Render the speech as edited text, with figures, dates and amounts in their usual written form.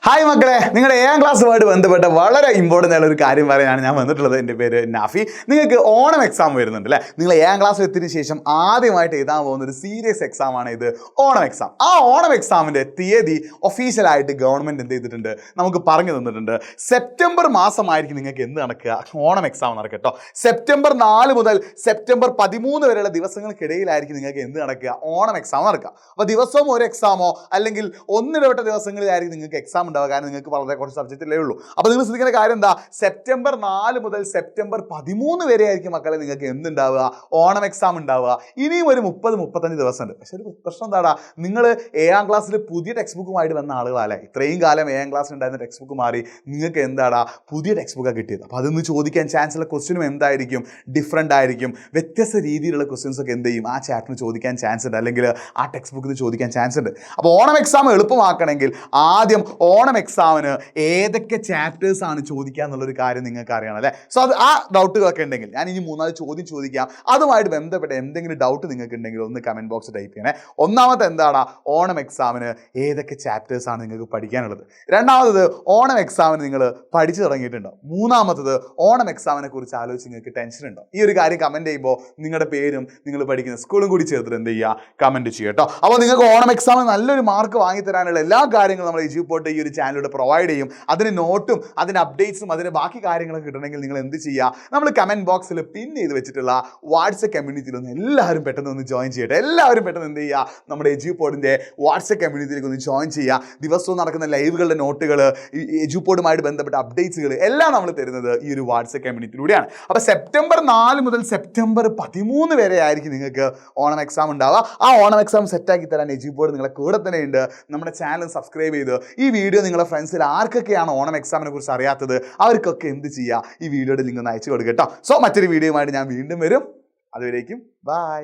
Hi മക്കളെ, നിങ്ങളുടെ 7ാം ക്ലാസ്സുമായിട്ട് ബന്ധപ്പെട്ട വളരെ ഇമ്പോർട്ടൻ്റ് ആയിട്ടുള്ള ഒരു കാര്യം പറയാനാണ് ഞാൻ വന്നിട്ടുള്ളത്. എൻ്റെ പേര് നാഫി. നിങ്ങൾക്ക് ഓണം എക്സാം വരുന്നുണ്ട് അല്ലേ? നിങ്ങൾ 7ാം ക്ലാസ് എത്തിയതിനു ശേഷം ആദ്യമായിട്ട് എഴുതാൻ പോകുന്ന ഒരു സീരിയസ് എക്സാമാണ് ഇത്, ഓണം എക്സാം. ആ ഓണം എക്സാമിൻ്റെ തീയതി ഒഫീഷ്യലായിട്ട് ഗവൺമെൻറ് എന്ത് ചെയ്തിട്ടുണ്ട്, നമുക്ക് പറഞ്ഞു തന്നിട്ടുണ്ട്. സെപ്റ്റംബർ മാസമായിരിക്കും നിങ്ങൾക്ക് എന്ത് നടക്കുക, ഓണം എക്സാം നടക്കുക കേട്ടോ. സെപ്റ്റംബർ 4 മുതൽ സെപ്റ്റംബർ 13 വരെയുള്ള ദിവസങ്ങൾക്കിടയിലായിരിക്കും നിങ്ങൾക്ക് എന്ത് നടക്കുക, ഓണം എക്സാം നടക്കുക. അപ്പോൾ ദിവസവും ഒരു എക്സാമോ അല്ലെങ്കിൽ ഒന്നിടവിട്ട ദിവസങ്ങളിലായിരിക്കും നിങ്ങൾക്ക് എക്സാം ഉണ്ടാവുക. കാരണം നിങ്ങൾക്ക് വളരെ കുറച്ച് സബ്ജക്റ്റിലേ ഉള്ളൂ. അപ്പോൾ നിങ്ങൾ ശ്രദ്ധിക്കേണ്ട കാര്യം എന്താ, സെപ്റ്റംബർ 4 മുതൽ സെപ്റ്റംബർ 13 വരെ ആയിരിക്കും മക്കളെ നിങ്ങൾക്ക് എന്തുണ്ടാവുക, ഓണം എക്സാം ഉണ്ടാവുക. ഇനിയും ഒരു 30-35 ദിവസമുണ്ട്. പക്ഷെ ഒരു പ്രശ്നം എന്താടാ, നിങ്ങൾ 7ാം ക്ലാസ്സിൽ പുതിയ ടെക്സ്റ്റ് ബുക്കുമായിട്ട് വന്ന ആളുകളല്ലേ. ഇത്രയും കാലം 7ാം ക്ലാസ്സിൽ ഉണ്ടായിരുന്ന ടെക്സ്റ്റ് ബുക്ക് മാറി നിങ്ങൾക്ക് എന്താടാ പുതിയ ടെക്സ്റ്റ് ബുക്കാണ് കിട്ടിയത്. അപ്പോൾ അതൊന്ന് ചോദിക്കാൻ ചാൻസ് ഉള്ള ക്വസ്റ്റ്യനും എന്തായിരിക്കും, ഡിഫറൻ്റ് ആയിരിക്കും. വ്യത്യസ്ത രീതിയിലുള്ള ക്വസ്റ്റ്യൻസ് ഒക്കെ എന്ത് ചെയ്യും, ആ ചാപ്റ്ററിന് ചോദിക്കാൻ ചാൻസ് ഉണ്ട്, അല്ലെങ്കിൽ ആ ടെക്സ്റ്റ് ബുക്കിന് ചോദിക്കാൻ ചാൻസ് ഉണ്ട്. അപ്പോൾ ഓണം എക്സാം എളുപ്പമാക്കണമെങ്കിൽ ആദ്യം ഓണം എക്സാമിന് ഏതൊക്കെ ചാപ്റ്റേഴ്സ് ആണ് ചോദിക്കുക എന്നുള്ളൊരു കാര്യം നിങ്ങൾക്ക് അറിയണം അല്ലേ. സോ അത് ആ ഡൗട്ടുകളൊക്കെ ഉണ്ടെങ്കിൽ ഞാൻ ഇനി 3-4 ചോദ്യം ചോദിക്കാം. അതുമായിട്ട് ബന്ധപ്പെട്ട എന്തെങ്കിലും ഡൗട്ട് നിങ്ങൾക്ക് ഉണ്ടെങ്കിൽ ഒന്ന് കമൻറ്റ് ബോക്സ് ടൈപ്പ് ചെയ്യണേ. ഒന്നാമത്തെ എന്താണ്, ഓണം എക്സാമിന് ഏതൊക്കെ ചാപ്റ്റേഴ്സ് ആണ് നിങ്ങൾക്ക് പഠിക്കാനുള്ളത്. രണ്ടാമത്തത്, ഓണം എക്സാമിന് നിങ്ങൾ പഠിച്ചു തുടങ്ങിയിട്ടുണ്ടോ. മൂന്നാമത്തത്, ഓണം എക്സാമിനെ കുറിച്ച് ആലോചിച്ച് നിങ്ങൾക്ക് ടെൻഷൻ ഉണ്ടോ. ഈ ഒരു കാര്യം കമൻറ്റ് ചെയ്യുമ്പോൾ നിങ്ങളുടെ പേരും നിങ്ങൾ പഠിക്കുന്ന സ്കൂളും കൂടി ചേർത്തിട്ട് എന്ത് ചെയ്യുക, കമൻറ്റ് ചെയ്യുക കേട്ടോ. അപ്പോൾ നിങ്ങൾക്ക് ഓണം എക്സാമിന് നല്ലൊരു മാർക്ക് വാങ്ങി തരാനുള്ള എല്ലാ കാര്യങ്ങളും നമ്മൾ എജ്യൂപോർട്ട് ഈ ഒരു ചാനലിലൂടെ പ്രൊവൈഡ് ചെയ്യും. അതിന് നോട്ടും അതിന് അപ്ഡേറ്റ്സും അതിന് ബാക്കി കാര്യങ്ങളൊക്കെ കിട്ടണമെങ്കിൽ നിങ്ങൾ എന്ത് ചെയ്യുക, നമ്മൾ കമൻറ്റ് ബോക്സിൽ പിൻ ചെയ്ത് വെച്ചിട്ടുള്ള വാട്സപ്പ് കമ്മ്യൂണിറ്റിയിൽ ഒന്ന് എല്ലാവരും പെട്ടെന്ന് ഒന്ന് ജോയിൻ ചെയ്യട്ടെ. എല്ലാവരും പെട്ടെന്ന് എന്ത് ചെയ്യുക, നമ്മുടെ എജ്യൂപോർട്ടിൻ്റെ വാട്സപ്പ് കമ്മ്യൂണിറ്റിയിലേക്ക് ഒന്ന് ജോയിൻ ചെയ്യുക. ദിവസവും നടക്കുന്ന ലൈവുകളുടെ നോട്ടുകൾ, എജ്യൂപോർട്ടുമായിട്ട് ബന്ധപ്പെട്ട അപ്ഡേറ്റ്സുകൾ എല്ലാം നമ്മൾ തരുന്നത് ഈ ഒരു വാട്സപ്പ് കമ്മ്യൂണിറ്റിയിലൂടെയാണ്. അപ്പോൾ സെപ്റ്റംബർ 4 മുതൽ സെപ്റ്റംബർ 13 വരെ ആയിരിക്കും നിങ്ങൾക്ക് ഓണം എക്സാം ഉണ്ടാവുക. ആ ഓണം എക്സാം സെറ്റാക്കി തരാൻ എജ്യൂപോർട്ട് നിങ്ങളെ കൂടെ തന്നെ ഉണ്ട്. നമ്മുടെ ചാനൽ സബ്സ്ക്രൈബ് ചെയ്ത് ഈ വീഡിയോ നിങ്ങളുടെ ഫ്രണ്ട്സിൽ ആർക്കൊക്കെയാണ് ഓണം എക്സാമിനെ കുറിച്ച് അറിയാത്തത് അവർക്കൊക്കെ എന്ത് ചെയ്യുക, ഈ വീഡിയോയുടെ ലിങ്ക് ഒന്ന് അയച്ചു കൊടുക്കുക കേട്ടോ. സോ മറ്റൊരു വീഡിയോയുമായിട്ട് ഞാൻ വീണ്ടും വരും. അതുവരേക്കും ബൈ.